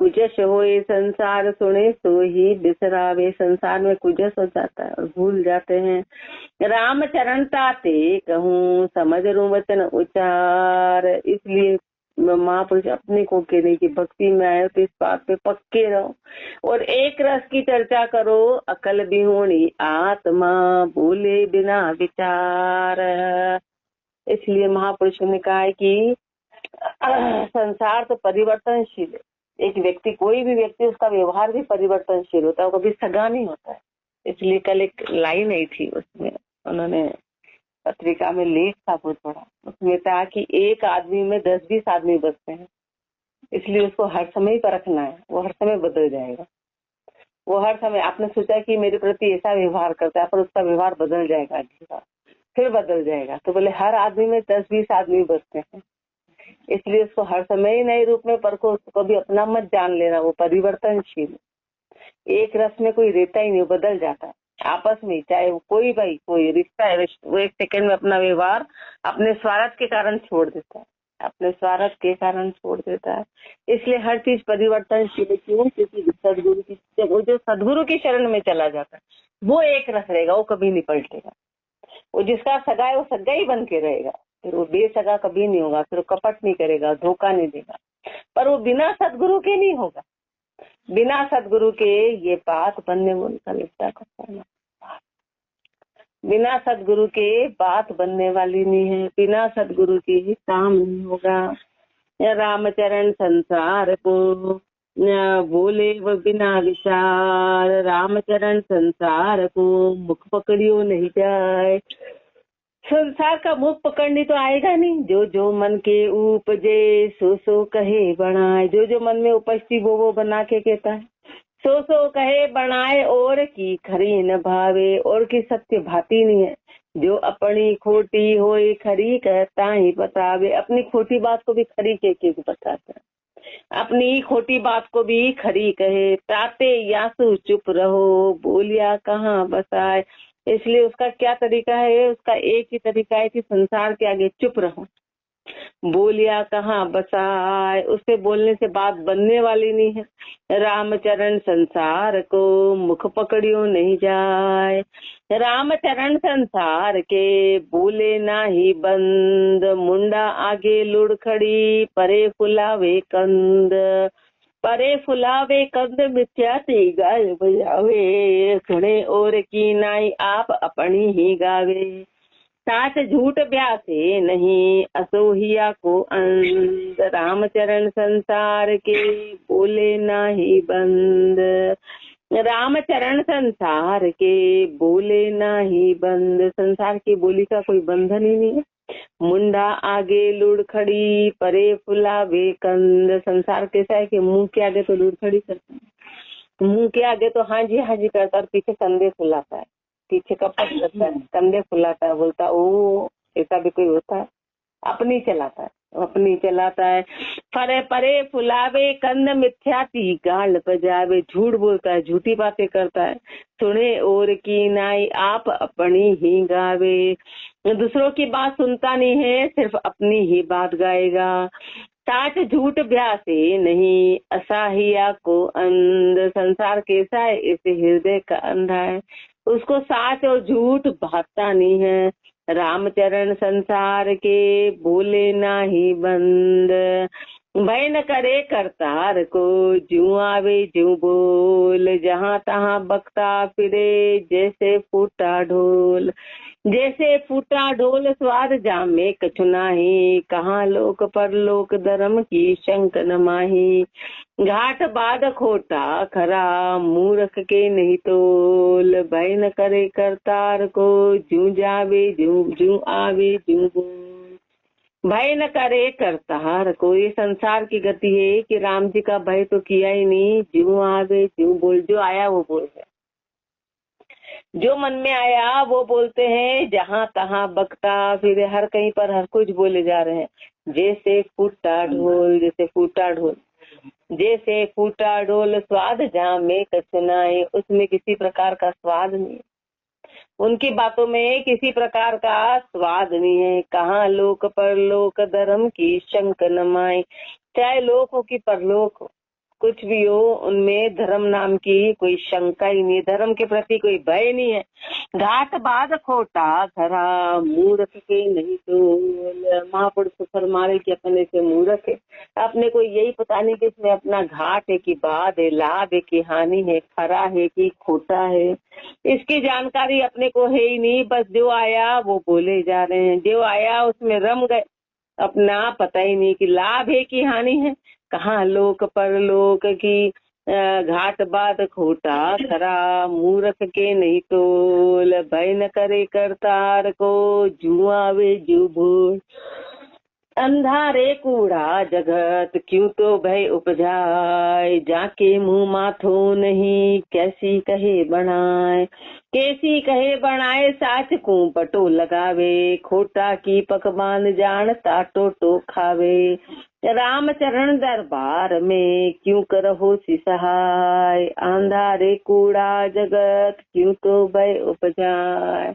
कुजस होए संसार सुने सो ही बिसरावे। संसार में कुजस हो जाता है और भूल जाते हैं। राम चरण ताते कहूँ समझ रू वचन उचार। इसलिए महापुरुष अपने को कहने की भक्ति में आए तो इस बात पे पक्के रहो और एक रस की चर्चा करो। अकल बिहोणी आत्मा बोले बिना विचार। इसलिए महापुरुषों ने कहा है कि संसार तो परिवर्तनशील है। एक व्यक्ति, कोई भी व्यक्ति, उसका व्यवहार भी परिवर्तनशील होता है, वो कभी सगा नहीं होता है। इसलिए कल एक लाइन आई थी, उसमें उन्होंने पत्रिका में लेख था बहुत बड़ा, उसमें था कि एक आदमी में 10-20 आदमी बसते हैं, इसलिए उसको हर समय परखना है। वो हर समय बदल जाएगा। वो हर समय, आपने सोचा कि मेरे प्रति ऐसा व्यवहार करता है, पर उसका व्यवहार बदल जाएगा, अगली बार फिर बदल जाएगा। तो बोले हर आदमी में 10-20 आदमी बसते हैं, इसलिए उसको हर समय नए रूप में परखो। उसको कभी अपना मत जान लेना, वो परिवर्तनशील। एक रस में कोई रहता ही नहीं, वो बदल जाता है आपस में। चाहे वो कोई भाई कोई रिश्ता है, वो एक सेकंड में अपना व्यवहार अपने स्वार्थ के कारण छोड़ देता है, अपने स्वार्थ के कारण छोड़ देता है। इसलिए हर चीज परिवर्तनशील। क्यों? क्योंकि सदगुरु की, वो जो सदगुरु की शरण में चला जाता है वो एक रस रहेगा, वो कभी नहीं पलटेगा। वो जिसका सगा है वो सगा ही बन के रहेगा, फिर वो बेसगा कभी नहीं होगा, फिर वो कपट नहीं करेगा, धोखा नहीं देगा। पर वो बिना सदगुरु के नहीं होगा। बिना सदगुरु के ये बात बनने का रिश्ता करना, बिना सदगुरु के बात बनने वाली नहीं है। बिना सदगुरु के ही काम नहीं होगा। रामचरण संसार को बोले वो बिना विचार। रामचरण संसार को मुख पकड़ियो नहीं जाए। संसार का मुख पकड़नी तो आएगा नहीं। जो जो मन के उपजे सो सो कहे बनाए। जो जो मन में उपजती वो बना के कहता है। सो सो कहे बनाए और की खरी न भावे। और की सत्य भाती नहीं है। जो अपनी खोटी होए खरी कहता ही बतावे। अपनी खोटी बात को भी खरी कह के बताता है, अपनी खोटी बात को भी खरी कहे। ताते यासु चुप रहो बोलिया कहाँ बसाए। इसलिए उसका क्या तरीका है? उसका एक ही तरीका है कि संसार के आगे चुप रहो, बोलिया कहाँ बसाए। उससे बोलने से बात बनने वाली नहीं है। रामचरण संसार को मुख पकड़ियो नहीं जाए। रामचरण संसार के बोले ना ही बंद। मुंडा आगे लुढ़खड़ी परे फुलावे कंद। परे फुलावे कंद मिथ्याती गाय बजावे। सुने और की नाई आप अपनी ही गावे। साच झूठ ब्यासे नहीं असोहिया को अंध। रामचरण संसार के बोले नाही बंद। रामचरण संसार के बोले नाही बंद। संसार की बोली का कोई बंधन ही नहीं है। मुंडा आगे लुढ़खड़ी परे फुलावे कंद। संसार कैसा है कि मुंह के आगे तो लुढ़खड़ी करता है, मुंह के आगे तो हाँ जी करता है, पीछे कंधे फुलाता है, पीछे कपट करता है, कंधे फुलाता है, बोलता ओ ऐसा भी कोई होता है। अपनी चलाता है, अपनी चलाता है। परे परे फुलावे कंद मिथ्याती गाल बजावे। झूठ बोलता है, झूठी बातें करता है। सुने और की नाई आप अपनी ही गावे। दूसरों की बात सुनता नहीं है, सिर्फ अपनी ही बात गाएगा। साच झूठ ब्यासे नहीं असाहिया को अंध। संसार कैसा है? ऐसे हृदय का अंधा है, उसको साच और झूठ भाता नहीं है। रामचरण संसार के बोले ना ही बंद। भय न करे करतार को जू आवे जू बोल। जहाँ तहाँ बकता फिरे जैसे फूटा ढोल। जैसे फूटा ढोल स्वाद जामे कछु नाही। कहाँ लोक परलोक धर्म की शंक न माही। घाट बाद खोटा खरा मूर्ख के नहीं तोल। भय न करे करतार को जू जावे जू आवे जू बोल। भय न करे करतार को, ये संसार की गति है कि राम जी का भय तो किया ही नहीं। जू आवे जू बोल, जो आया वो बोल है, जो मन में आया वो बोलते हैं। जहाँ तहाँ बकता फिर हर कहीं पर हर कुछ बोले जा रहे हैं। जैसे फूटा ढोल, जैसे फूटा ढोल, जैसे फूटा ढोल स्वाद जामे कछु नाई। उसमें किसी प्रकार का स्वाद नहीं, उनकी बातों में किसी प्रकार का स्वाद नहीं है। कहाँ लोक परलोक धर्म की शंक न माई। चाहे लोक हो कि परलोक हो, कुछ भी हो, उनमें धर्म नाम की कोई शंका ही नहीं, धर्म के प्रति कोई भय नहीं है। घाट बाद खोटा खरा मूर्ख के नहीं तो, महापुरुष फरमा रहे कि अपने से मूर्ख है, अपने को यही पता नहीं कि इसमें अपना घाट है कि बाद है, लाभ है कि हानि है, खरा है कि खोटा है, इसकी जानकारी अपने को है ही नहीं। बस जो आया वो बोले जा रहे हैं, जो आया उसमें रम गए, अपना पता ही नहीं कि लाभ है कि हानि है। कहाँ लोक परलोक की घाट बाद खोटा खरा मूर्ख के नहीं तोल, भय न करे करतार को जुआवे जू भूल। अंधारे कूड़ा जगत क्यों तो भय उपजाए, जाके मुंह माथो नहीं कैसी कहे बनाए, कैसी कहे बनाए साच को पटो लगावे, खोटा की पकवान जान ताटो तो खावे, राम चरण दरबार में क्यों करहो सी सहाय, अंधारे कूड़ा जगत क्यों तो भय उपजाए।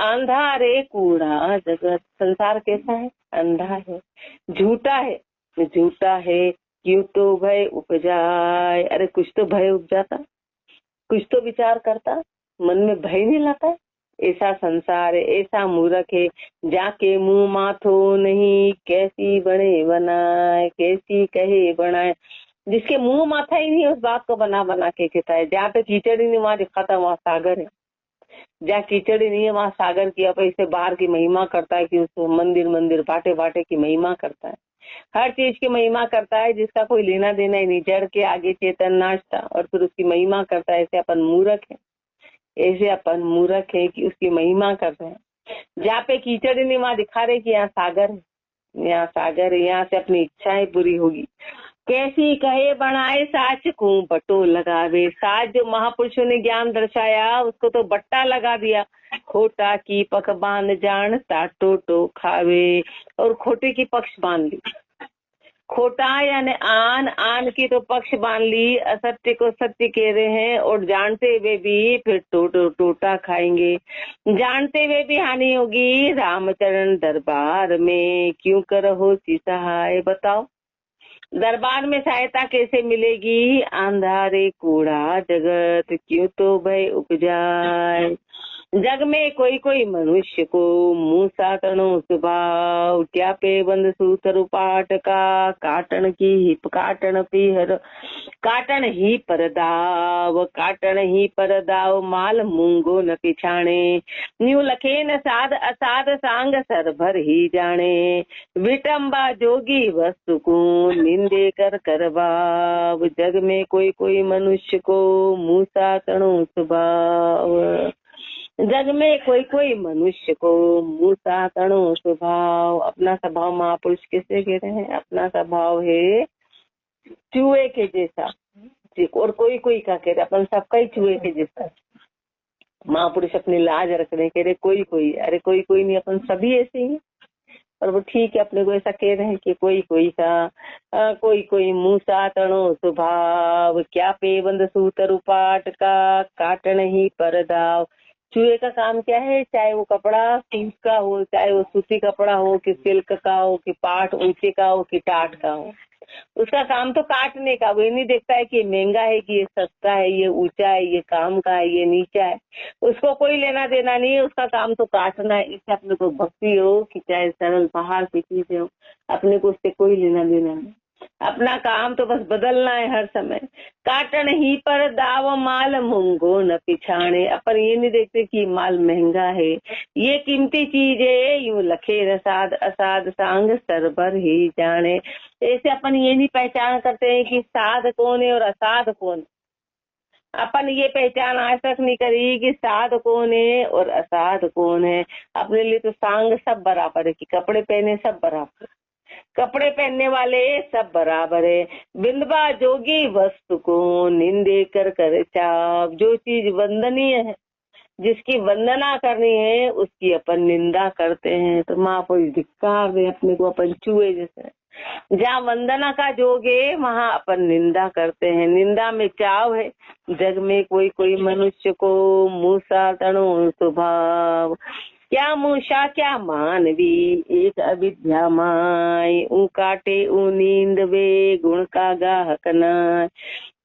अंधारे कूड़ा जगत, संसार कैसा है? अंधा है, झूठा है, झूठा है क्यों तो भय उपजाए। अरे कुछ तो भय उपजाता, कुछ तो विचार करता, मन में भय नहीं लाता। ऐसा संसार है, ऐसा मूर्ख है, जाके मुंह माथो नहीं कैसी बने बनाए, कैसी कहे बनाए। जिसके मुंह माथा ही नहीं उस बात को बना बना के कहता है। जहाँ पे कीचड़ ही नहीं वहाँ दिखाता वहाँ सागर है, जहाँ कीचड़ ही नहीं है वहाँ सागर की अब ऐसे बाहर की महिमा करता है कि उसको मंदिर मंदिर बाटे बाटे की महिमा करता है, हर चीज की महिमा करता है जिसका कोई लेना देना ही नहीं, जड़ के आगे चेतन नाचता और फिर उसकी महिमा करता है। ऐसे अपन मूर्ख है, ऐसे अपन मूर्ख है कि उसकी महिमा कर रहे हैं। जहाँ पे कीचड़ ही नहीं वहाँ दिखा रहे कि यहाँ सागर है, यहाँ सागर है, यहाँ से अपनी इच्छाएं पूरी होगी। कैसी कहे बनाए साच को बटो लगावे, साच जो महापुरुषों ने ज्ञान दर्शाया उसको तो बट्टा लगा दिया, खोटा की पक बांध जान ताटो तो खावे, और खोटे की पक्ष बांध ली। खोटा यानी आन, आन की तो पक्ष बांध ली, असत्य को सत्य कह रहे हैं और जानते हुए भी फिर टोटा खाएंगे, जानते हुए भी हानि होगी। रामचरण दरबार में क्यों करहो सी सहाय, बताओ दरबार में सहायता कैसे मिलेगी। अंधारे कूड़ा जगत क्यों तो भय उपजाए, जग में कोई कोई मनुष्य को मुँह सातनो स्वभाव, क्या पे बंद सूतर पाट का काटन की हिप काटन पीहर, काटन ही परदाव, काटन ही परदाव माल मूंगो न पिछाणे, न्यू लखे न साध असाध सांग सर भर ही जाने, विटम्बा जोगी वस्तु को निंदे कर करवाव, जग में कोई कोई मनुष्य को मुँह सातनो स्वभाव, जग में कोई कोई मनुष्य को मूसा तणो स्वभाव। अपना स्वभाव महापुरुष किसे कह रहे हैं? अपना स्वभाव है चूहे के जैसा, और कोई कोई का कह रहे अपन सबका ही चूहे के जैसा। महापुरुष अपनी लाज रख रहे, कह रहे कोई कोई, अरे कोई कोई नहीं, अपन सभी ऐसे ही। और वो ठीक है, अपने को ऐसा कह रहे हैं कि कोई कोई का कोई कोई मूसा तणो स्वभाव, क्या पेबंद सूतर उपाट का काटन ही परदाव। चूहे का काम क्या है? चाहे वो कपड़ा सूत का हो, चाहे वो सूती कपड़ा हो, कि सिल्क का हो, कि पाट ऊंचे का हो, कि टाट का हो, उसका काम तो काटने का। वो ये नहीं देखता है कि ये महंगा है कि ये सस्ता है, ये ऊंचा है, ये काम का है, ये नीचा है, उसको कोई लेना देना नहीं है, उसका काम तो काटना है। इससे अपने को भक्ति हो कि चाहे सरल पहाड़ की चीजें हो, अपने को उससे कोई लेना देना नहीं, अपना काम तो बस बदलना है हर समय। काटन ही पर दाव माल मूंगो न पिछाणे, अपन ये नहीं देखते कि माल महंगा है, ये कीमती चीज है, यूं लखे रसाद असाध सांग सरबर ही जाने। ऐसे अपन ये नहीं पहचान करते हैं कि साध कौन है और असाध कौन। अपन ये पहचान आज तक नहीं करी कि साध कौन है और असाध कौन है। अपने लिए तो सांग सब बराबर है, कि कपड़े पहने सब बराबर, कपड़े पहनने वाले सब बराबर है। बिंदबा जोगी वस्तु को निंदे कर कर चाव, जो चीज वंदनीय है, जिसकी वंदना करनी है, उसकी अपन निंदा करते हैं। तो महापुरुष धिक्कार दे अपने को, अपन चूहे जैसे। जहाँ वंदना का जोग है वहाँ अपन निंदा करते हैं, निंदा में चाव है। जग में कोई कोई मनुष्य को मूसा तणो स्वभाव, क्या मूषा क्या मानवी एक अविद्या माय, ऊ काटे ऊ नींद वे गुण का गाहक नाय।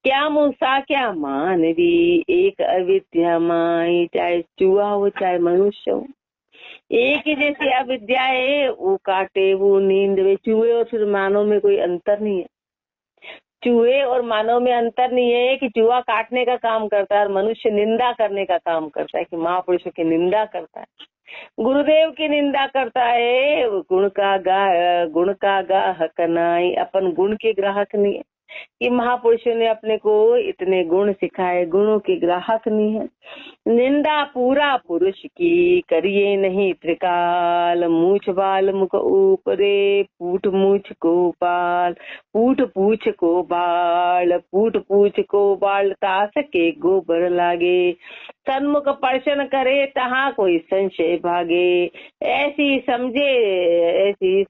क्या मूषा क्या मानवी एक अविद्या माय, चाहे चूहा हो चाहे मनुष्य हो, एक ही जैसी अविद्या है। वो काटे वो नींद वे, चूहे और फिर मानव में कोई अंतर नहीं है। चूहे और मानव में अंतर नहीं है कि चूहा काटने का काम करता है और मनुष्य निंदा करने का काम करता है, कि महापुरुषों की निंदा करता है, गुरुदेव की निंदा करता है। गुण का गाहक नाई, अपन गुण के ग्राहक नहीं है कि महापुरुषों ने अपने को इतने गुण सिखाए, गुणों के ग्राहक नहीं है। निंदा पूरा पुरुष की करिए नहीं त्रिकाल, मूछ बाल मुख ऊपरे पूठ मूछ को बाल, पूठ पूछ को बाल, पूठ पूछ को बाल, तास के गोबर लागे, सन्मुख पर्शन करे तहाँ कोई संशय भागे। ऐसी समझे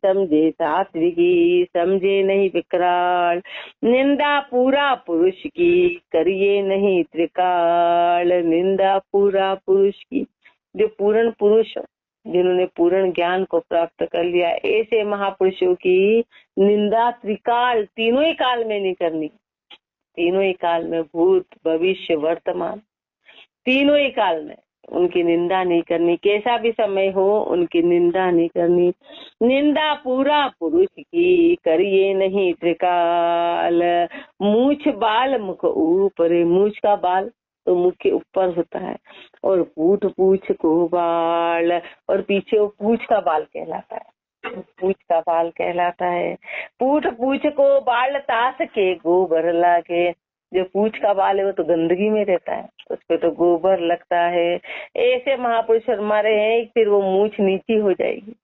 सात्विकी, समझे नहीं विकराल, निंदा पूरा पुरुष की करिए नहीं त्रिकाल। निंदा पूरा पुरुष की, जो पूर्ण पुरुष, जिन्होंने पूर्ण ज्ञान को प्राप्त कर लिया, ऐसे महापुरुषों की निंदा त्रिकाल, तीनों ही काल में नहीं करनी। तीनों ही काल में, भूत भविष्य वर्तमान, तीनों ही काल में उनकी निंदा नहीं करनी। कैसा भी समय हो उनकी निंदा नहीं करनी। निंदा पूरा पुरुष की करिए नहीं त्रिकाल, मूछ बाल मुख ऊपर, मूछ का बाल तो मुख के ऊपर होता है, और पूठ पूछ को बाल, और पीछे वो पूछ का बाल कहलाता है, पूछ का बाल कहलाता है। पूठ पूछ को बाल तास के गोबर लागे, जो पूछ का बाल है वो तो गंदगी में रहता है, उस पे तो गोबर लगता है। ऐसे महापुरुष हमारे हैं, फिर वो मूछ नीची हो जाएगी,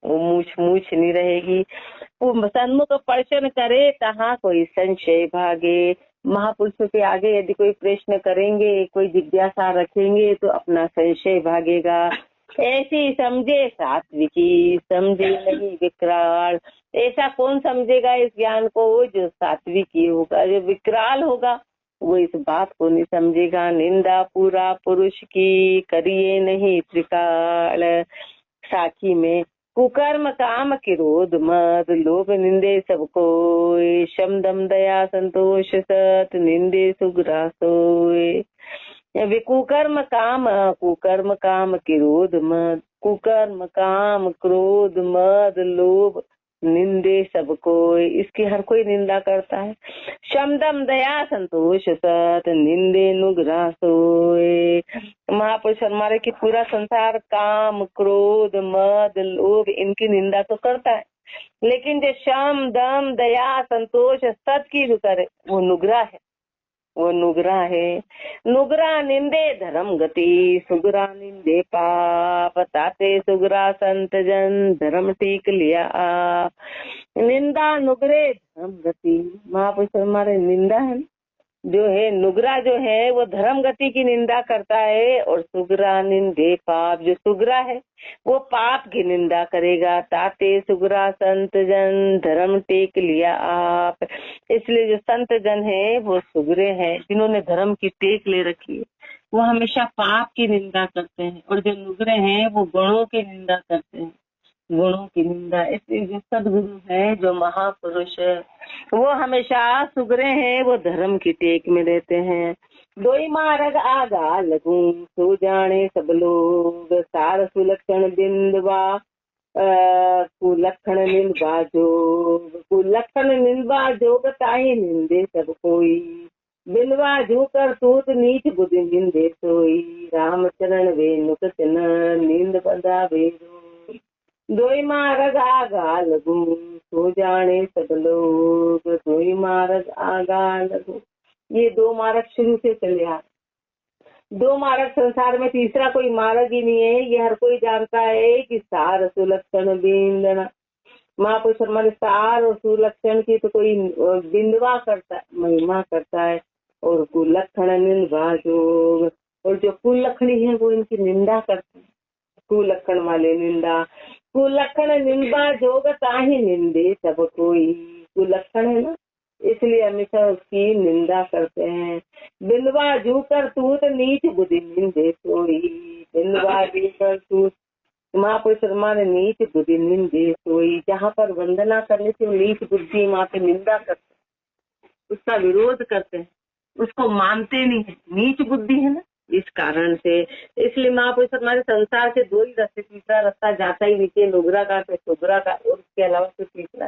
वो मूछ नहीं रहेगी। वो सन्मुख पर्शन करे तहाँ कोई संशय भागे। महापुरुषों के आगे यदि कोई प्रश्न करेंगे, कोई जिज्ञासा रखेंगे तो अपना संशय भागेगा। ऐसी समझे सात्विकी, समझे नहीं विकराल। ऐसा कौन समझेगा इस ज्ञान को? जो सात्विकी होगा, जो विकराल होगा वो इस बात को नहीं समझेगा। निंदा पूरा पुरुष की करिए नहीं त्रिकाल। साखी में कुकर्म काम क्रोध मद, लोभ निंदे सबको, शम दम दया संतोष सत, निंदे सुग्राह सोए। कुकर्म काम क्रोध मद, कुकर्म काम क्रोध मद लोभ निंदे सबको, इसकी हर कोई निंदा करता है। शमदम दया संतोष सत, निंदे नुग्राह सोए। महापुरुष हमारे की पूरा संसार काम क्रोध मद लोभ इनकी निंदा तो करता है, लेकिन जो शम दम दया संतोष सत की जो करे वो नुग्राह है, वो नुग्राह है। नुग्राह निंदे धर्म गति, सुग्रा निंदे पाप, ताते सुग्रा संत जन धर्म टीक लिया आप। निंदा नुग्रे धर्म गति, महापुरुष हमारे निंदा है जो है, नुग्रा जो है वो धर्म गति की निंदा करता है, और सुग्रा निंदे पाप, जो सुग्रा है वो पाप की निंदा करेगा। ताते सुग्रा संत जन धर्म टेक लिया आप, इसलिए जो संत जन है वो सुग्रे हैं, जिन्होंने धर्म की टेक ले रखी है, वो हमेशा पाप की निंदा करते हैं, और जो नुग्रे हैं वो गुणों की निंदा करते हैं, गुणों की निंदा। इसलिए जो सदगुरु है, जो महापुरुष है, वो हमेशा सुग्रे हैं, वो धर्म की टेक में रहते हैं। दोई मार्ग आगा लगू सो जाने सब लोग, सार सुलक्षण बिंदवा कुलक्षण निंदा जोग, कुलक्षण निंदा जोग ताई निंदे सब कोई, बिंदवा जो कर तूत नीच बुद्धि निंदे सोई, रामचरण वे नुकत न नींद बंधा बेरो। दोई मार्ग आगा लगू सो जाने सब लोग, दोई मार्ग आगा लगू, ये दो मार्ग शुरू से चले आ, दो मार्ग संसार में, तीसरा कोई मार्ग ही नहीं है। ये हर कोई जानता है कि सार सुलक्षण बिंदना, महापुरुष हमारे सार और सुलक्षण की तो कोई बिंदवा करता है, महिमा करता है, और कुलक्षण निंदा जोग, और जो कुलक्षणी है वो इनकी निंदा करते हैं, कुलक्षण वाले निंदा। कुलक्षण निंदा जोग ताही निंदे सब कोई, कुलक्षण है ना, इसलिए हमेशा उसकी निंदा करते हैं। बिंदवा जू कर तूत नीच बुद्धि निंदे सोई, बिंदवा जू कर तूत महापुरुष हमारे नीच बुद्धि निंदे सोई, जहाँ पर वंदना करने से नीच बुद्धि वहाँ पे निंदा करते, उसका विरोध करते हैं, उसको मानते नहीं है, नीच बुद्धि है ना, इस कारण से। इसलिए महापुरुष हमारे संसार से दो ही रास्ते, तीसरा रास्ता जाता ही नीचे, नुगरा का तो सुगरा का, और उसके अलावा तो तीसरा।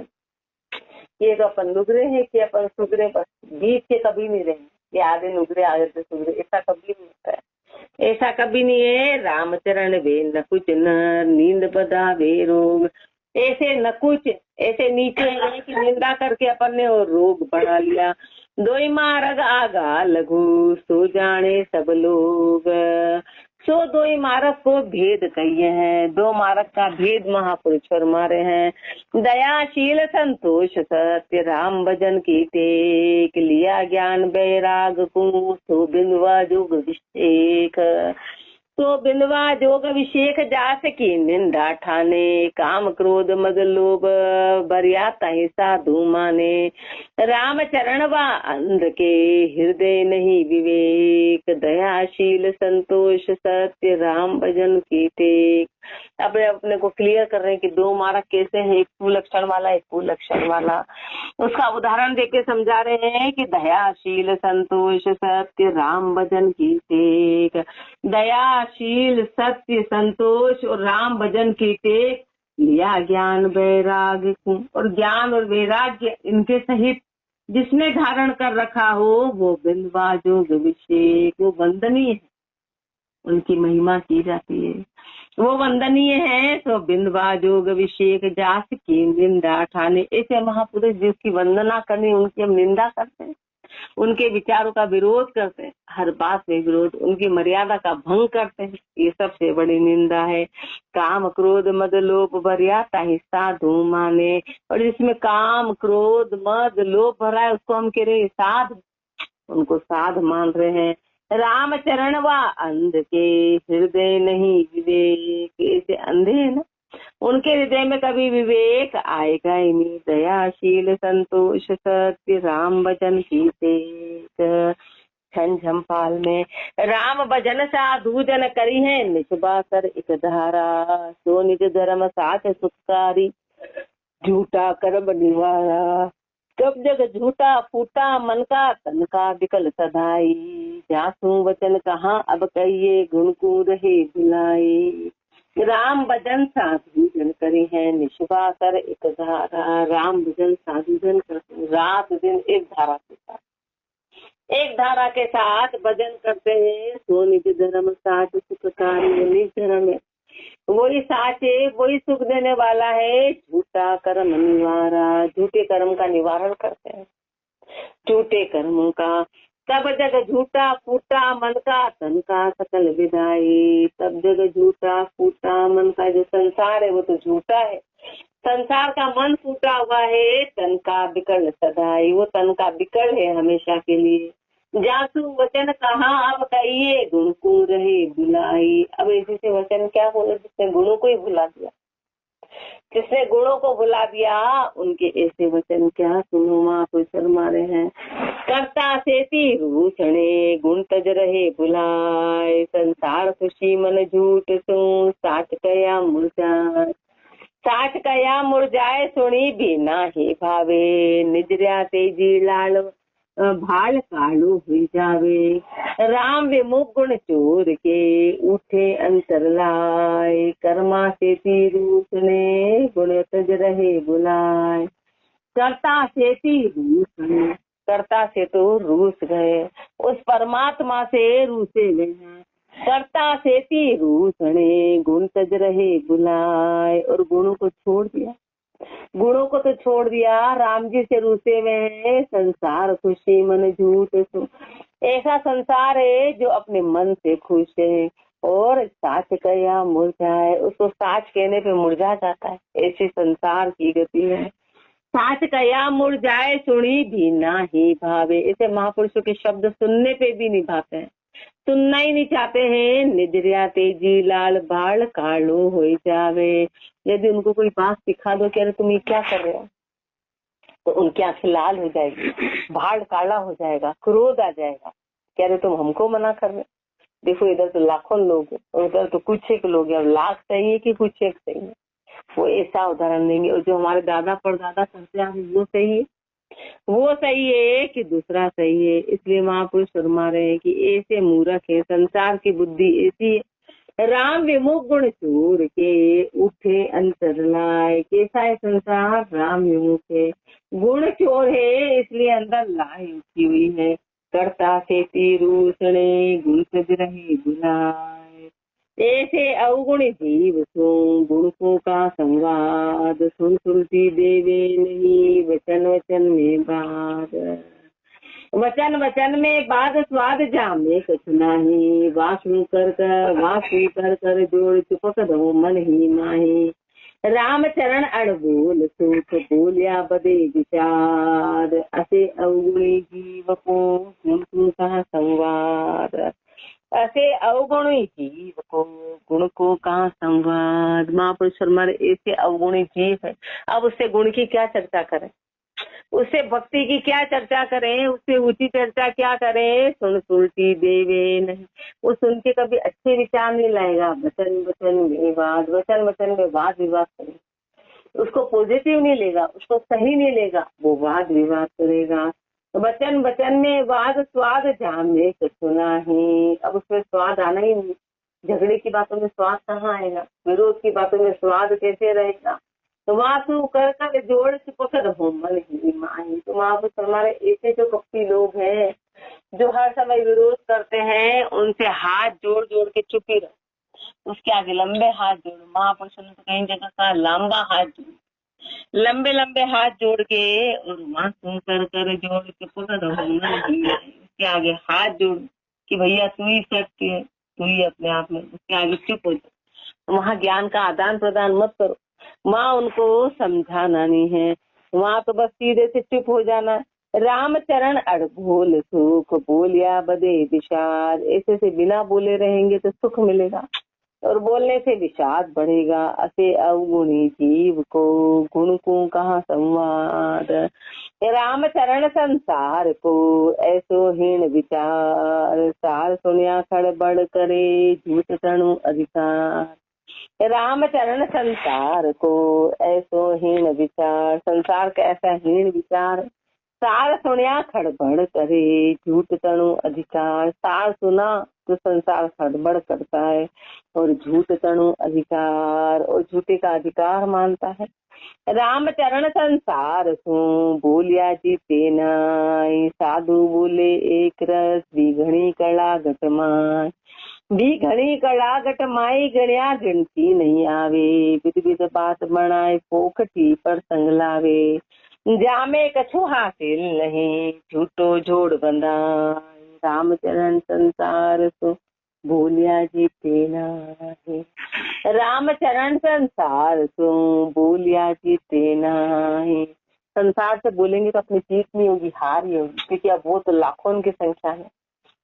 ये तो अपन नुगरे हैं कि अपन सुगरे, बस बीच के कभी नहीं रहेंगे, ये आधे नुगरे आधे तो सुगरे, ऐसा कभी नहीं होता है, ऐसा कभी नहीं है। रामचरण वे न कुछ न नींद बदा वे रोग, ऐसे न कुछ, ऐसे नीचे है कि निंदा करके अपन ने और रोग बढ़ा लिया। दोई मार्ग आगा लघु सो जाने सब लोग, सो दोई मार्ग को भेद कहिए हैं, दो मार्ग का भेद महापुरुष फरमारे हैं। दयाशील संतोष सत्य राम भजन की टेक, लिया ज्ञान बैराग को सो बिंदवा जोग अभिषेक, तो बिंदवा जोग अभिषेक जास की निंदा ठाने, काम क्रोध मद लोभ बरियाता ही साधु माने। राम चरण व अंध के हृदय नहीं विवेक, दयाशील संतोष सत्य राम भजन की टेक। अपने को क्लियर कर रहे हैं कि दो मार्ग कैसे है, एक कुलक्षण वाला एक कुलक्षण वाला। उसका उदाहरण देके समझा रहे हैं कि दयाशील संतोष सत्य राम भजन की टेक, दयाशील सत्य संतोष और राम भजन की टेक, लिया ज्ञान वैराग्य, और ज्ञान और वैराग्य इनके सहित जिसने धारण कर रखा हो वो बिंदवा जोग अभिषेक, वो वंदनीय है, उनकी महिमा की जाती है, वो वंदनीय है। तो बिंदवा जोग अभिषेक जास की निंदा ठाने, ऐसे महापुरुष जिसकी वंदना करनी उनकी हम निंदा करते हैं, उनके विचारों का विरोध करते हैं, हर बात में विरोध, उनकी मर्यादा का भंग करते हैं, ये सबसे बड़ी निंदा है। काम क्रोध मद लोभ बरियाता ही साधु माने, और जिसमें काम क्रोध मद लोभ भरा है उसको हम कह रहे हैं साध, उनको साध मान रहे हैं। राम चरण व अंध के हृदय नहीं विवेक, ऐसे अंधे है ना, उनके हृदय में कभी विवेक आएगा ही नहीं। दयाशील संतोष सत्य राम भजन की टेक, झंझमपाल में राम भजन साधु जन करी है निस्बासर एक धारा, सो निज धर्म साथ सुखकारी झूठा कर्म निवारा। कब जग झूठा फूटा मन का तन का विकल सदाई, जासू वचन कहाँ अब कहिए गुण को रहे भुलाई। राम भजन साधु जन करी है निस्वासर एक धारा, राम भजन साधु जन करते रात दिन एक धारा के साथ, एक धारा के साथ भजन करते हैं। सो निज धर्म साथ सुखकारी, निज धर्म है वही साचे, वही सुख देने वाला है। झूठा कर्म निवारा, झूठे कर्म का निवारण करते हैं, झूठे कर्मों का। तब जग झूठा फूटा मन का तन का सकल विदाई, तब जग झूठा फूटा मन का, जो संसार है वो तो झूठा है, संसार का मन फूटा हुआ है, तन का बिकल सदाई, वो तन का बिकल है हमेशा के लिए। जासु वचन कहाँ अब कहिए गुण को रहे भुलाई, अब ऐसे से वचन क्या बोले जिसने गुणों को ही भुला दिया, जिसने गुणों को भुला दिया उनके ऐसे वचन क्या सुनो महापुरुष फरमाते हैं। करता सेती रूसणे गुण तज रहे भुलाए, संसार खुशी मन झूठ सो साच कया मुरझाए, साच कया मुरझाए सुनी भी नाही भावे, निजर्या तेजी लाल भाल कालू हुई जावे। राम विमुख गुण चोर के उठे अंतर लाए, कर्मा से रूसने गुण तज रहे बुलाए। करता से रूसने, करता से तो रूस गए, उस परमात्मा से रूसे गए हैं। करता से रूसने गुण तज रहे बुलाए, और गुणों को छोड़ दिया, गुणों को तो छोड़ दिया, राम जी से रूसे में। संसार खुशी मन झूठ सो, ऐसा संसार है जो अपने मन से खुश है और साच कया मुरझाए, उसको साच कहने पे मुरझा जाता है, ऐसी संसार की गति है। साच कया मुरझाए सुनी भी ना ही भावे, ऐसे महापुरुषों के शब्द सुनने पे भी नहीं भाते हैं, सुनना ही नहीं चाहते हैं। निजरिया तेजी लाल बाल कालो हो जावे, यदि उनको कोई बात सिखा दो कि अरे तुम ये क्या कर रहे हो, तो उनकी आंखें लाल हो जाएगी, भाड़ काला हो जाएगा, क्रोध आ जाएगा, कह रहे तुम हमको मना कर रहे, देखो इधर तो लाखों लोग हैं, उधर तो कुछ एक लोग हैं। अब लाख सही है कि कुछ एक सही है, वो ऐसा उदाहरण देंगे। और जो हमारे दादा परदादा करते आ रहे वो सही है, वो सही है कि दूसरा सही है। इसलिए महापुरुष फरमा रहे हैं कि ऐसे मूर्ख है, संसार की बुद्धि ऐसी है। राम विमुख गुण चूर के उठे अंतर लाए। कैसा है संसार? राम विमुख है, गुण चोर है, इसलिए अंदर लाए उठी हुई है। करता से तीरूसणे गुण सज रहे बुलाए। ऐसे अवगुण जीव सो गुणकों का संवाद। सुन सुनती देवे नहीं वचन वचन में बात। वचन वचन में बाद स्वाद जामे कछु नाही। वासु कर कर जोड़ चुपक दो मन ही नाही। राम चरण अड़बोल सुख बोलिया बदे विचार। असे अवगुणी जीव को गुण का संवाद। ऐसे अवगुणी जीव को गुण को कहा संवाद। महापुरुष हमारे ऐसे अवगुणी जीव है, अब उससे गुण की क्या चर्चा करें, उससे भक्ति की क्या चर्चा करें, उससे ऊंची चर्चा क्या करें। सुन सुनती देवे नहीं, वो सुन के कभी अच्छे विचार नहीं लाएगा। वचन वचन में वाद, वचन वचन में वाद विवाद करेगा, उसको पॉजिटिव नहीं लेगा, उसको सही नहीं लेगा, वो वाद विवाद करेगा। वचन वचन में वाद स्वाद जामे सुना ही। अब उसमें स्वाद आना ही नहीं, झगड़े की बातों में स्वाद कहाँ आएगा, विरोध की बातों में स्वाद कैसे रहेगा। तो वासु कर कर जोड़ चिपक रहो मन ही माही। तो महापुरुष हमारे ऐसे जो कपटी लोग हैं, जो हर समय विरोध करते हैं, उनसे हाथ जोड़ जोड़ के चुप ही रहो। उसके आगे लंबे हाथ जोड़ो। महापुरुष ने तो कई जगह कहा लंबा हाथ जोड़ो, लंबे लंबे हाथ जोड़ के, और वासु कर कर जोड़ चिपक रहो मन ही माही। उसके आगे हाथ जोड़ कि भैया तू ही सत्य है, तू ही अपने आप में। उसके आगे चुप हो जाओ। वहाँ ज्ञान का आदान प्रदान मत करो, माँ उनको समझाना नहीं है, वहाँ तो बस सीधे से चुप हो जाना। राम चरण अड़भोल सुख बोलिया बदे विषाद। ऐसे से बिना बोले रहेंगे तो सुख मिलेगा, और बोलने से विषाद बढ़ेगा। असे अवगुणी जीव को गुण को कहा संवाद। राम चरण संसार को ऐसो हीन विचार। सार सुनिया खड़बड़ करे झूठ तणु अधिकार। राम चरण संसार को ऐसो हीन विचार। संसार का ऐसा हीन विचार। सार सुनिया खड़बड़ करे झूठ तणु अधिकार। सार सुना तो संसार खड़बड़ करता है, और झूठ तणु अधिकार, और झूठे का अधिकार मानता है। राम चरण संसार सो बोलिया जीते नाई। साधु बोले एक रस बिघड़ी कला घटमाय। भी घड़ी कड़ा घट माई गणिया गिनती नहीं आवे। विध विध बात बनाए पोखटी पर संग लावे। जामे कछु हासिल नहीं झूठो जोड़ बंधा। रामचरण संसार सो बोलिया जीते नाही। रामचरण संसार सो बोलिया जीते नाही। संसार से बोलेंगे तो अपनी जीत नहीं होगी, हार ही होगी, क्योंकि अब वो तो लाखों की संख्या है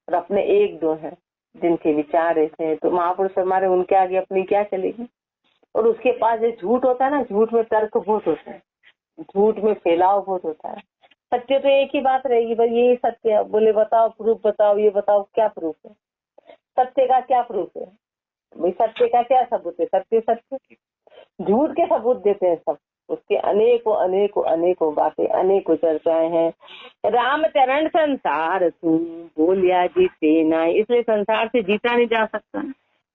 और अपने एक दो है जिनके विचार ऐसे हैं। तो महापुरुष हमारे उनके आगे अपनी क्या चलेगी। और उसके पास जो झूठ होता है ना, झूठ में तर्क बहुत होता है, झूठ में फैलाव बहुत होता है। सत्य तो एक ही बात रहेगी, भाई यही सत्य है। बोले बताओ प्रूफ बताओ, ये बताओ क्या प्रूफ है, सत्य का क्या प्रूफ है भाई, सत्य का क्या सबूत है। सत्य सत्य, झूठ के सबूत देते हैं सब, उसके अनेकों अनेकों अनेकों बातें, अनेकों चर्चाएं हैं। रामचरण संसार तू बोलिया जीते ना, इसलिए संसार से जीता नहीं जा सकता।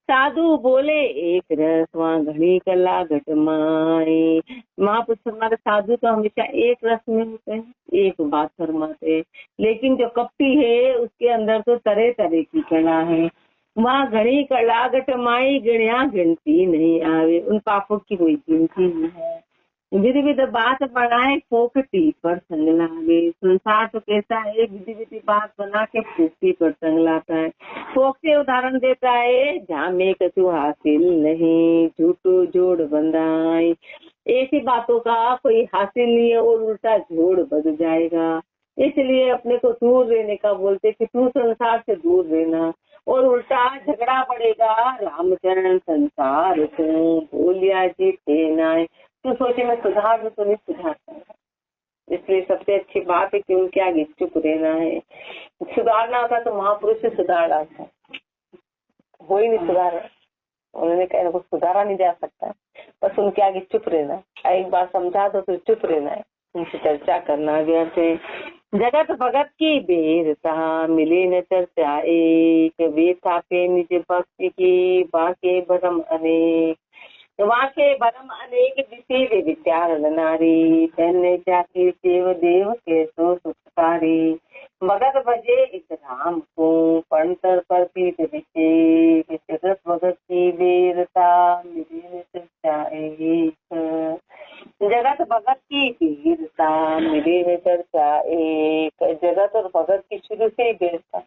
साधु बोले एक रस वहाँ घड़ी कला घटमाए। महापुरुष हमारे साधु तो हमेशा एक रस में होते हैं, एक बात फरमाते हैं। लेकिन जो कपटी है उसके अंदर तो तरह तरह की कला है। वहाँ घड़ी कला घटमाई गणिया गिनती नहीं आवे। उन पापों की कोई गिनती नहीं है। विधि विध बात बढ़ाए पोखटी पर संग लावे। संसार तो कैसा है, विधि विधि बात बना के पोखटी पर संग लाता है। पोखटे उदाहरण देता है जहाँ में कछु हासिल नहीं झूठो जोड़ बंधाई। ऐसी बातों का कोई हासिल नहीं है और उल्टा जोड़ बंध जाएगा। इसलिए अपने को दूर रहने का बोलते कि तू संसार से दूर रहना, और उल्टा झगड़ा बढ़ेगा। रामचरण संसार को बोलिया जीते नाय। तो सोचे मैं सुधार दूं तो नहीं सुधारता। इसलिए सबसे अच्छी बात है कि उनके आगे चुप रहना है। सुधारना होता तो महापुरुष से सुधार आता। हो ही नहीं सुधार। उन्होंने कहा इनको सुधारा नहीं जा सकता, बस उनके आगे चुप रहना, एक बार समझा दो तो चुप रहना है, उनसे चर्चा करना व्यर्थ है। जगत भगत की बेरता मिले न चर्चा एक, बेथा पे निज भक्ति की बाके भरम अनेक, वाके भरम अनेक दिसे विद्यारण नारी, धन्य जाति सेव देव के सो सुखकारी, भगत भजे इस राम को पंतर पर पीत विशेष, जगत भगत की वीरता मिले चर्चा एक, जगत भगत की वीरता मिले चर्चा एक। जगत और भगत की शुरू से ही वीरता,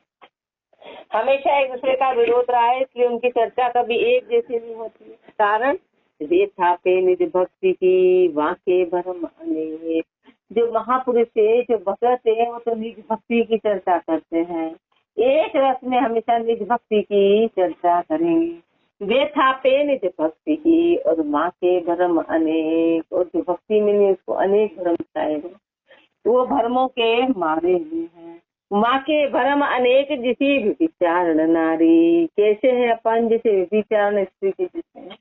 हमेशा एक दूसरे का विरोध रहा है, इसलिए उनकी चर्चा कभी एक जैसी नहीं होती। कारण वे था पे निज भक्ति की वाके भरम अनेक, जो महापुरुष है, जो भगत है, वो तो निज भक्ति की चर्चा करते हैं, एक रस में हमेशा निज भक्ति की चर्चा करेंगे। वे था पे निज भक्ति की और माँ के भरम अनेक, और जो भक्ति मिली उसको अनेक भरम बताएगा, वो भरमों के मारे हुए हैं। माँ के भरम अनेक जिसी विचारण नारी, कैसे है अपन जैसे विचारण स्त्री के जैसे हैं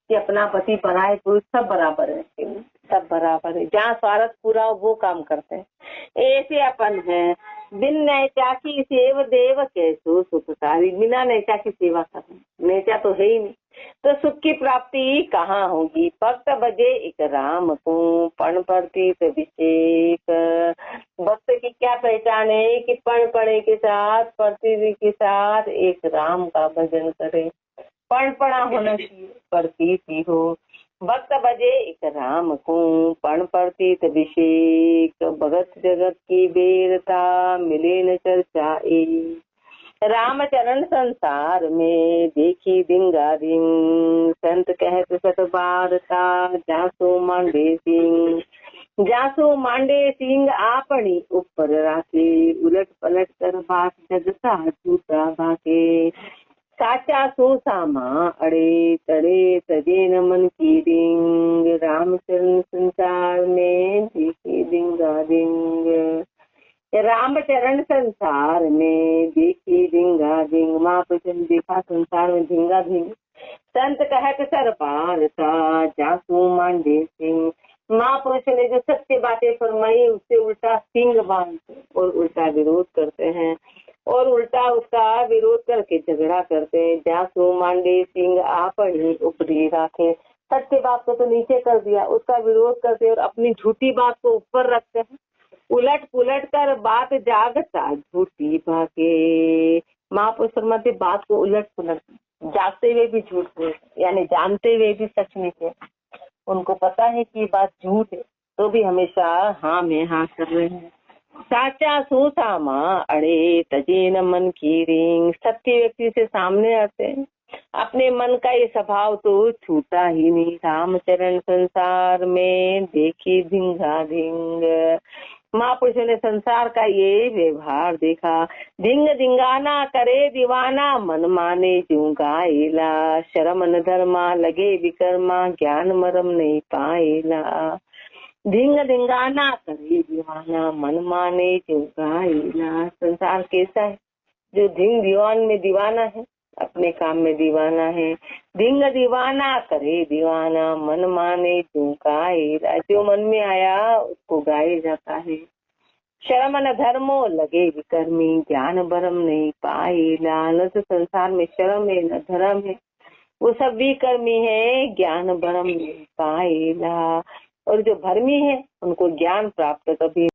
कि अपना पति पराये पुरुष सब बराबर है, सब बराबर है, जहाँ स्वार्थ पूरा हो वो काम करते हैं, ऐसे अपन है। बिन नैचा की सेव देव कैसो सुखकारी, बिना नैचा की सेवा करें, नैचा तो है ही नहीं, तो सुख की प्राप्ति कहाँ होगी। भक्त बजे एक राम को पण प्रतीत विषेक, भक्त की क्या पहचान है कि पण पड़े के साथ प्रतीति के साथ एक राम का भजन करे, पणपणा होना चाहिए, प्रतीति हो। भक्त बजे एक राम को पण प्रतीत विषेक, भगत जगत की वीरता मिले न चर्चा एक, राम चरण संसार में देखी दिंगा दिंग, संत कहत सत वार्ता जासो मांडे सिंह, जासो मांडे सिंह आपनी ऊपर राखे, उलट पलट कर बात जगता झूठा भाके, साचा सो सामा अड़े तड़े तजे न मन की रिंग, रामचरण संसार में देखी दिंगा दिंग, रामचरण संसार में देखी धिंगा धिंग, महापुरुष ने देखा संसार में धिंगा धिंग, संत कहत सरपारता जासू मांडे सिंह, महापुरुष ने जो सत्य बातें फरमाई उससे उल्टा सिंह बांधते और उल्टा विरोध करते हैं, और उल्टा उसका विरोध करके झगड़ा करते हैं। जासू मांडे सिंह आपनी ऊपरी राखे, सत्य बात को तो नीचे कर दिया, उसका विरोध करते और अपनी झूठी बात को ऊपर रखते हैं, उलट पुलट कर बात जागता झूठी भागे। महापुरुष फरमाते बात को उलट पुलट, जागते हुए भी झूठ बोल, यानी जानते हुए भी सच नहीं है, उनको पता है कि बात झूठ है तो भी हमेशा हाँ में हाँ कर रहे हैं। साचा सुसामा अड़े तजे न मन की रिंग, सत्य व्यक्ति से सामने आते हैं, अपने मन का ये स्वभाव तो छूटा ही नहीं, रामचरण संसार में देखी धिंगा धिंग, महापुरुषों ने संसार का ये व्यवहार देखा, धिंग धिंगाना करे दीवाना मन माने जू गाइला, शर्म न धर्मा लगे विकर्मा ज्ञान मरम नहीं पाएला, धिंग धिंगाना करे दीवाना मन माने जो गाइला। संसार कैसा है, जो धिंग दीवान में दीवाना है, अपने काम में दीवाना है, धिंग दीवाना करे दीवाना मन माने जो गाइला, जो मन में आया उसको गाया जाता है। शर्म न धर्मो लगे विकर्मी ज्ञान भरम नहीं पाएला, न तो संसार में शर्म है न धर्म है, वो सब विकर्मी है, ज्ञान भरम नहीं पाएला, और जो भर्मी है उनको ज्ञान प्राप्त कभी